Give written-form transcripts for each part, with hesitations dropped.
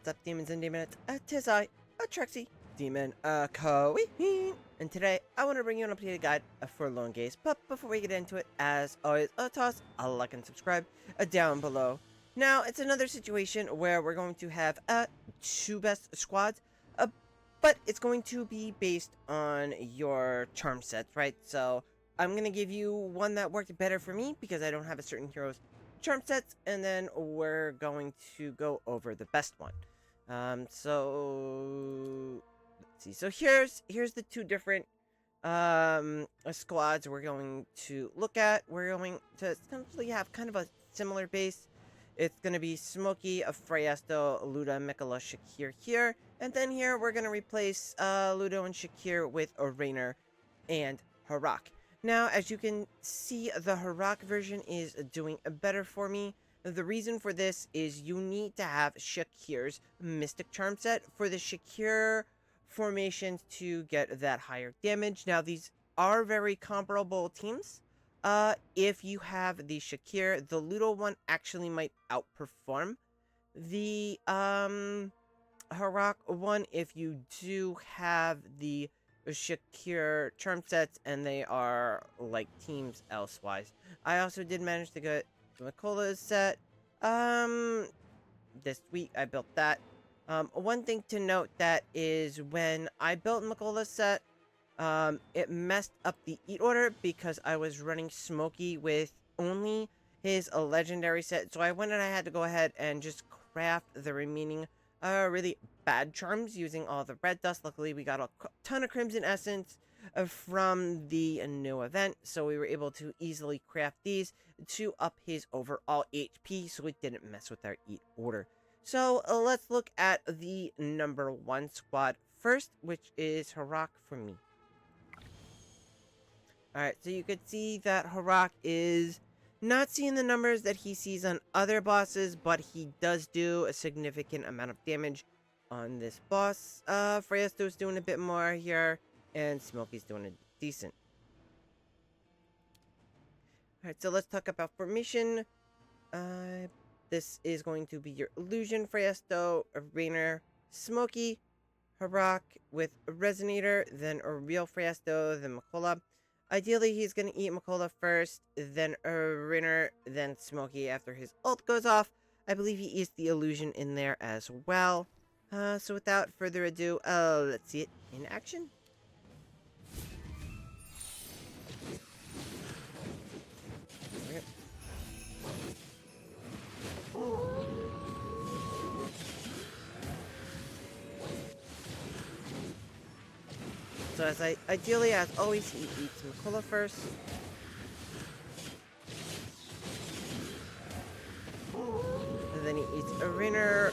What's up, demons and demonettes? Tis I, Trixie, demon, Koei. And today, I want to bring you an updated guide for Lone Gaze. But before we get into it, as always, toss a like and subscribe down below. Now, it's another situation where we're going to have two best squads, but it's going to be based on your charm sets, right? So, I'm going to give you one that worked better for me because I don't have a certain hero's charm sets, and then we're going to go over the best one. So let's see. So here's the two different squads we're going to look at. We're going to essentially have kind of a similar base. It's going to be Smokey, Freyasto, Luda, Mikola, Shakir here, and then here we're going to replace Ludo and Shakir with Rainer and Harak. Now, as you can see, the Harak version is doing better for me. The reason for this is you need to have Shakir's Mystic Charm set for the Shakir formations to get that higher damage. Now, these are very comparable teams. If you have the Shakir, the Ludo one actually might outperform the Harak one if you do have the Shakir charm sets and they are like teams elsewise. I also did manage to get Mikola's set. This week I built that. One thing to note that is when I built Mikola's set, it messed up the eat order because I was running Smokey with only his legendary set. So I went and I had to go ahead and just craft the remaining really bad charms using all the red dust. Luckily, we got a ton of Crimson Essence from the new event, so we were able to easily craft these to up his overall HP, so it didn't mess with our eat order. So let's look at the number one squad first, which is Harak for me. Alright, so you could see that Harak is not seeing the numbers that he sees on other bosses, but he does do a significant amount of damage on this boss. Freyasto's doing a bit more here, and Smokey's doing a decent. Alright, so let's talk about formation. This is going to be your Illusion, Freyasto, Rainer, Smokey, Harak with a Resonator, then a real Freyasto, then Mikola. Ideally, he's going to eat Mikola first, then Rainer, then Smokey after his ult goes off. I believe he eats the Illusion in there as well. So without further ado, let's see it in action. So ideally, as always, he eats Mikola first. And then he eats a Rainer.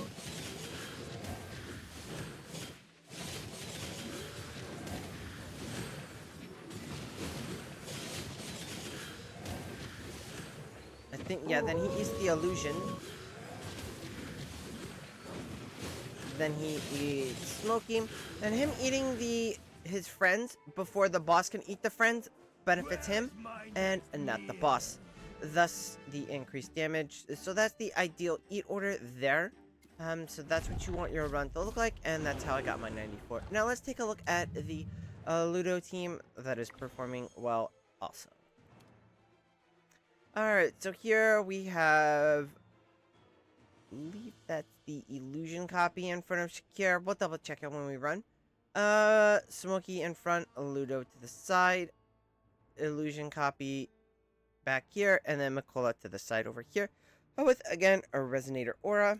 Then he eats the Illusion. Then he eats Smokey. And him eating his friends before the boss can eat the friends benefits him and not the boss. Thus, the increased damage. So that's the ideal eat order there. So that's what you want your run to look like, and that's how I got my 94. Now let's take a look at the Ludo team that is performing well also. Alright, so here we have, I believe that's the Illusion copy in front of Shakir. We'll double check it when we run. Smokey in front, Ludo to the side, Illusion copy back here, and then Mikola to the side over here. But with, again, a Resonator aura.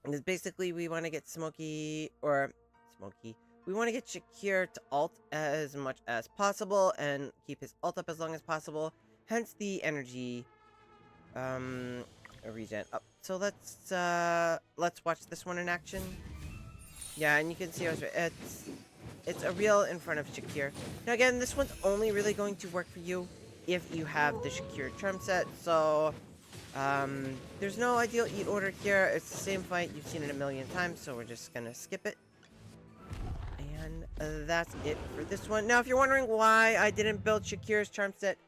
And basically, we want to get we want to get Shakir to ult as much as possible and keep his ult up as long as possible. Hence the energy regen up. So let's watch this one in action. Yeah, and you can see it's a real in front of Shakir. Now again, this one's only really going to work for you if you have the Shakir charm set. So there's no ideal eat order here. It's the same fight. You've seen it a million times, so we're just gonna skip it. And that's it for this one. Now, if you're wondering why I didn't build Shakir's charm set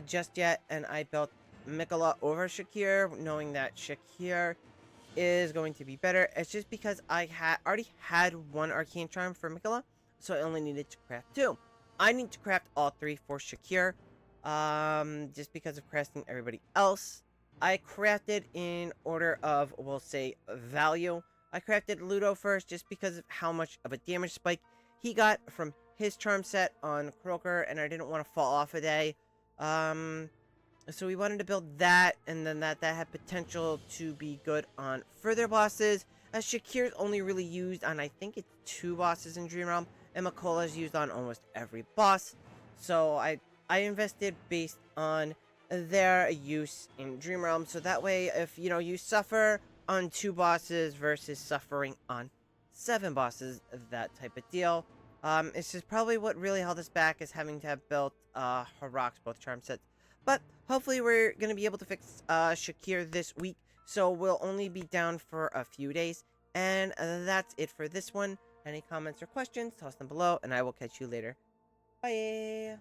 just yet, and I built Mikola over Shakir, knowing that Shakir is going to be better. It's just because I already had one arcane charm for Mikola, so I only needed to craft 2. I need to craft all 3 for Shakir, just because of crafting everybody else. I crafted in order of, we'll say, value. I crafted Ludo first just because of how much of a damage spike he got from his charm set on Croaker, and I didn't want to fall off a day. So we wanted to build that, and then that had potential to be good on further bosses, as Shakir's only really used on, I think it's 2 bosses in Dream Realm, and Makola's used on almost every boss. So I invested based on their use in Dream Realm, so that way, if, you know, you suffer on 2 bosses versus suffering on 7 bosses, that type of deal. It's just probably what really held us back is having to have built Harok's both charm sets. But hopefully we're going to be able to fix Shakir this week, so we'll only be down for a few days. And that's it for this one. Any comments or questions, toss them below, and I will catch you later. Bye!